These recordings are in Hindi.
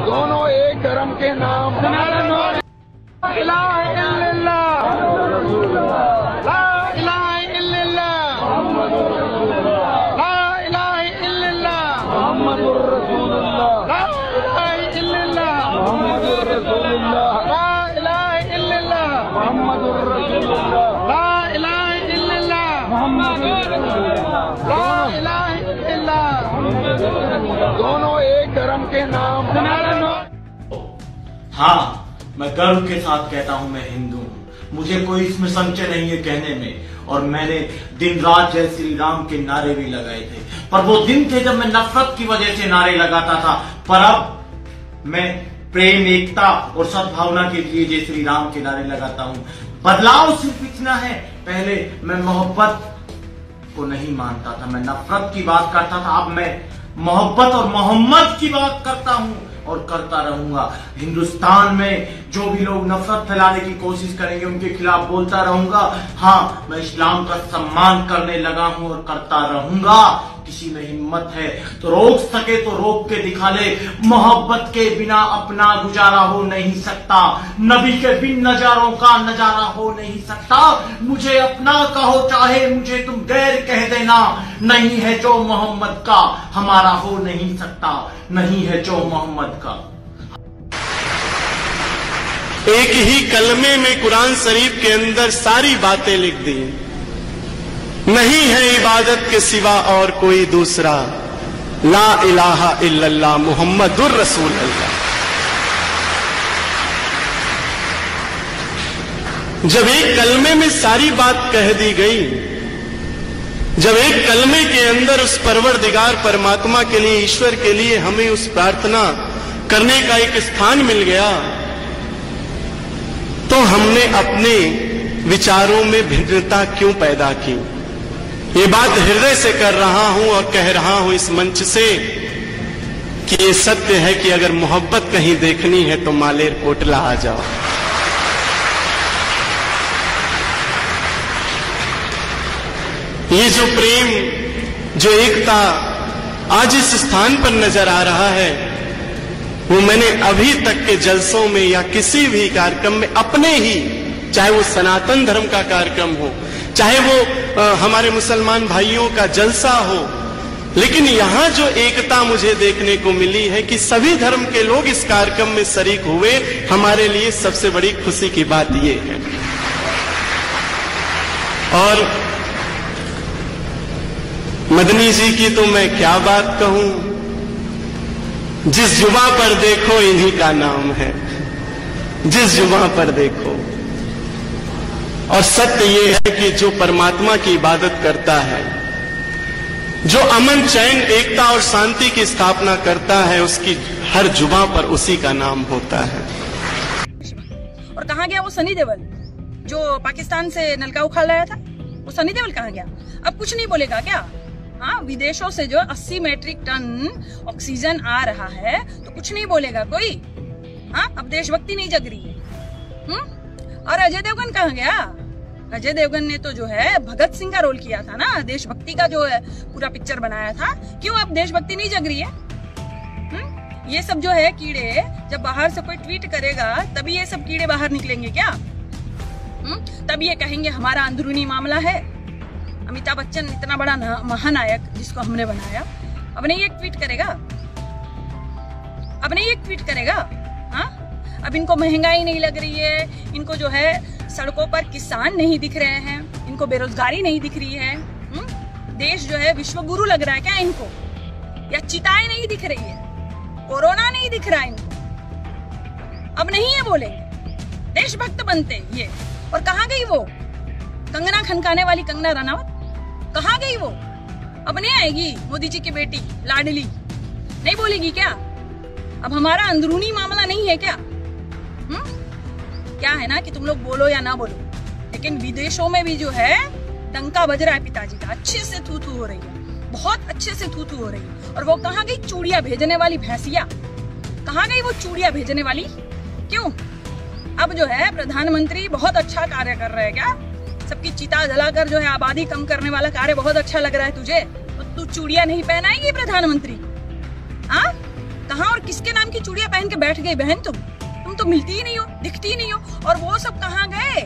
दोनों एक धर्म के नाम दोनों एक धर्म के नाम। हाँ, मैं गर्व के साथ कहता हूँ मैं हिंदू हूँ, मुझे कोई इसमें संशय नहीं है कहने में। और मैंने दिन रात जय श्री राम के नारे भी लगाए थे, पर वो दिन थे जब मैं नफरत की वजह से नारे लगाता था। पर अब मैं प्रेम, एकता और सद्भावना के लिए जय श्री राम के नारे लगाता हूँ। बदलाव सिर्फ इतना है, पहले मैं मोहब्बत को नहीं मानता था, मैं नफरत की बात करता था। अब मैं मोहब्बत और मोहम्मद की बात करता हूं और करता रहूंगा। हिंदुस्तान में जो भी लोग नफरत फैलाने की कोशिश करेंगे उनके खिलाफ बोलता रहूंगा। हाँ, मैं इस्लाम का सम्मान करने लगा हूं और करता रहूंगा। किसी में हिम्मत है तो रोक सके तो रोक के दिखा ले। मोहब्बत के बिना अपना गुजारा हो नहीं सकता, नबी के बिन नजारों का नजारा हो नहीं सकता। मुझे अपना कहो चाहे मुझे तुम गैर कह देना, नहीं है जो मोहम्मद का हमारा हो नहीं सकता, नहीं है जो मोहम्मद का। एक ही कलमे में कुरान शरीफ के अंदर सारी बातें लिख दी। नहीं है इबादत के सिवा और कोई दूसरा, ला इलाहा इल्लल्लाह मुहम्मदुर रसूल अल्लाह। जब एक कलमे में सारी बात कह दी गई, जब एक कलमे के अंदर उस परवरदिगार परमात्मा के लिए, ईश्वर के लिए हमें उस प्रार्थना करने का एक स्थान मिल गया, तो हमने अपने विचारों में भिन्नता क्यों पैदा की। ये बात हृदय से कर रहा हूं और कह रहा हूं इस मंच से कि ये सत्य है कि अगर मोहब्बत कहीं देखनी है तो मालेर कोटला आ जाओ। ये जो प्रेम, जो एकता आज इस स्थान पर नजर आ रहा है, वो मैंने अभी तक के जलसों में या किसी भी कार्यक्रम में अपने ही, चाहे वो सनातन धर्म का कार्यक्रम हो, चाहे वो हमारे मुसलमान भाइयों का जलसा हो, लेकिन यहां जो एकता मुझे देखने को मिली है कि सभी धर्म के लोग इस कार्यक्रम में शरीक हुए, हमारे लिए सबसे बड़ी खुशी की बात यह है। और मदनी जी की तो मैं क्या बात कहूं, जिस जुबां पर देखो इन्हीं का नाम है, जिस जुबां पर देखो। और सत्य ये है कि जो परमात्मा की इबादत करता है, जो अमन, चैन, एकता और शांति की स्थापना करता है, उसकी हर जुबां पर उसी का नाम होता है। और कहाँ गया वो सनी देओल जो पाकिस्तान से नलका उखाड़ लाया था? वो सनी देओल कहाँ गया? अब कुछ नहीं बोलेगा क्या? हाँ, विदेशों से जो 80 मैट्रिक टन ऑक्सीजन आ रहा है तो कुछ नहीं बोलेगा कोई? हाँ, अब देशभक्ति नहीं जग रही है। और अजय देवगन कहाँ गया? अजय देवगन ने तो जो है भगत सिंह का रोल किया था ना, देशभक्ति का जो है पूरा पिक्चर बनाया था। क्यों अब देशभक्ति नहीं जग रही है? ये सब जो है कीड़े, जब बाहर से कोई ट्वीट करेगा तभी ये सब कीड़े बाहर निकलेंगे क्या? तब ये कहेंगे हमारा अंदरूनी मामला है। अमिताभ बच्चन इतना बड़ा महानायक जिसको हमने बनाया, अब नहीं एक ट्वीट करेगा? अब नहीं एक ट्वीट करेगा? हाँ, अब इनको महंगाई नहीं लग रही है, इनको जो है सड़कों पर किसान नहीं दिख रहे हैं, इनको बेरोजगारी नहीं दिख रही है, देश जो है विश्व गुरु लग रहा है क्या इनको? या चिताएं नहीं दिख रही है, कोरोना नहीं दिख रहा है इनको? अब नहीं ये बोलेंगे, देशभक्त बनते ये। और कहाँ गई वो कंगना खनकाने वाली कंगना रनावत? कहाँ गई वो? अब नहीं आएगी मोदी जी की बेटी लाडली? नहीं बोलेगी क्या? अब हमारा अंदरूनी मामला नहीं है क्या? क्या है ना कि तुम लोग बोलो या ना बोलो, लेकिन विदेशों में भी जो है डंका बज रहा है पिताजी का, अच्छे से थू थू हो रही है, बहुत अच्छे से थू थू हो रही है। और वो कहाँ गई चूड़िया भेजने वाली भैंसिया, कहाँ गई वो चूड़िया भेजने वाली? क्यों? अब जो है प्रधानमंत्री बहुत अच्छा कार्य कर रहे हैं क्या? सबकी चिता जलाकर जो है आबादी कम करने वाला कार्य बहुत अच्छा लग रहा है तुझे, तो तू चूड़िया नहीं पहनाएगी प्रधानमंत्री? हाँ, कहाँ और किसके नाम की चूड़िया पहन के बैठ गई बहन तुम तो मिलती ही नहीं हो, दिखती ही नहीं हो। और वो सब कहाँ गए?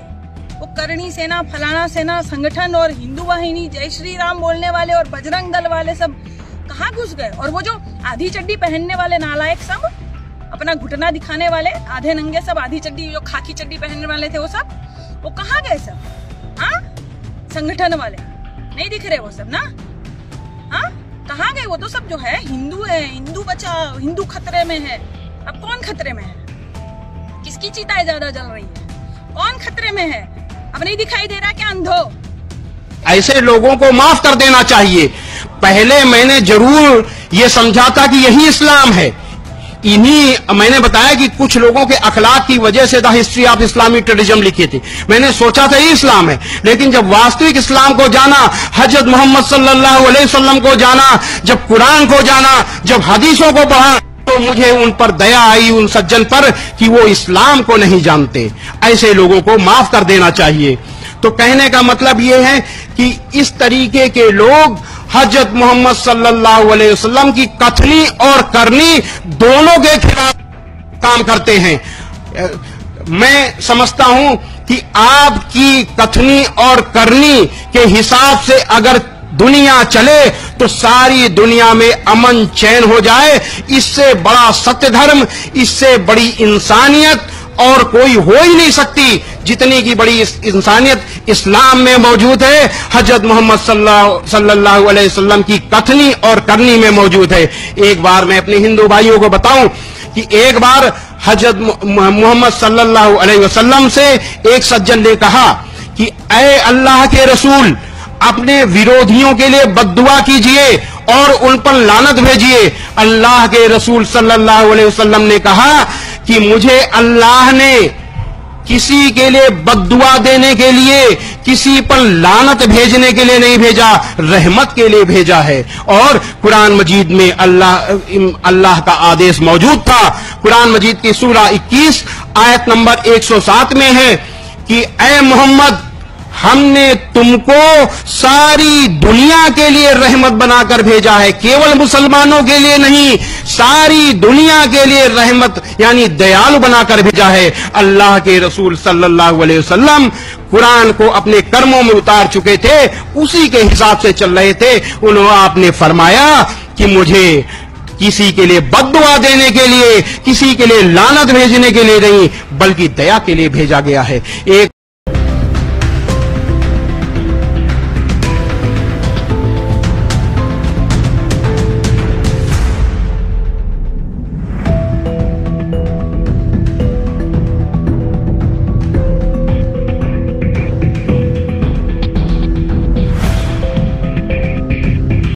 वो करणी सेना, फलाना सेना संगठन और हिंदू वाहिनी, जय श्री राम बोलने वाले और बजरंग दल वाले सब कहाँ घुस गए? और वो जो आधी चड्डी पहनने वाले नालायक सब, अपना घुटना दिखाने वाले आधे नंगे सब, आधी चड्डी जो खाकी चड्डी पहनने वाले थे वो सब, वो कहाँ गए सब? हाँ, संगठन वाले नहीं दिख रहे वो सब ना? हाँ, कहाँ गए वो? तो सब जो है हिंदू है, हिंदू बचाओ, हिंदू खतरे में है। अब कौन खतरे में है? किसकी चिताएं ज्यादा जल रही है? कौन खतरे में है? अब नहीं दिखाई दे रहा क्या अंधो? ऐसे लोगों को माफ कर देना चाहिए। पहले मैंने जरूर ये समझा था कि यही इस्लाम है। इन्हीं मैंने बताया कि कुछ लोगों के अखलाक की वजह से द हिस्ट्री ऑफ इस्लामिक ट्रेडिज्म लिखी थी। मैंने सोचा था ये इस्लाम है, लेकिन जब वास्तविक इस्लाम को जाना, हजरत मोहम्मद सल्लल्लाहु अलैहि वसल्लम को जाना, जब कुरान को जाना, जब हदीसों को पढ़ा, तो मुझे उन पर दया आई, उन सज्जन पर, कि वो इस्लाम को नहीं जानते। ऐसे लोगों को माफ कर देना चाहिए। तो कहने का मतलब ये है कि इस तरीके के लोग हजरत मोहम्मद सल्लल्लाहु अलैहि वसल्लम की कथनी और करनी दोनों के खिलाफ काम करते हैं। मैं समझता हूं कि आपकी कथनी और करनी के हिसाब से अगर दुनिया चले तो सारी दुनिया में अमन चैन हो जाए। इससे बड़ा सत्य धर्म, इससे बड़ी इंसानियत और कोई हो ही नहीं सकती। जितनी की बड़ी इंसानियत इस्लाम में मौजूद है, हजरत मोहम्मद सल्लल्लाहु अलैहि वसल्लम की कथनी और करनी में मौजूद है। एक बार मैं अपने हिंदू भाइयों को बताऊं कि एक बार हजरत मोहम्मद सल्लल्लाहु अलैहि वसल्लम से एक सज्जन ने कहा कि ऐ अल्लाह के रसूल, अपने विरोधियों के लिए बद्दुआ कीजिए और उन पर लानत भेजिए। अल्लाह के रसूल सल्लल्लाहु अलैहि वसल्लम ने कहा कि मुझे अल्लाह ने किसी के लिए बद्दुआ देने के लिए, किसी पर लानत भेजने के लिए नहीं भेजा, रहमत के लिए भेजा है। और कुरान मजीद में अल्लाह का आदेश मौजूद था। कुरान मजीद की सूरा 21 आयत नंबर 107 में है कि ऐ मोहम्मद, हमने तुमको सारी दुनिया के लिए रहमत बनाकर भेजा है, केवल मुसलमानों के लिए नहीं, सारी दुनिया के लिए रहमत यानी दयालु बनाकर भेजा है। अल्लाह के रसूल सल्लल्लाहु अलैहि वसल्लम कुरान को अपने कर्मों में उतार चुके थे, उसी के हिसाब से चल रहे थे। उन्होंने आपने फरमाया कि मुझे किसी के लिए बद्दुआ देने के लिए, किसी के लिए लानत भेजने के लिए नहीं, बल्कि दया के लिए भेजा गया है। एक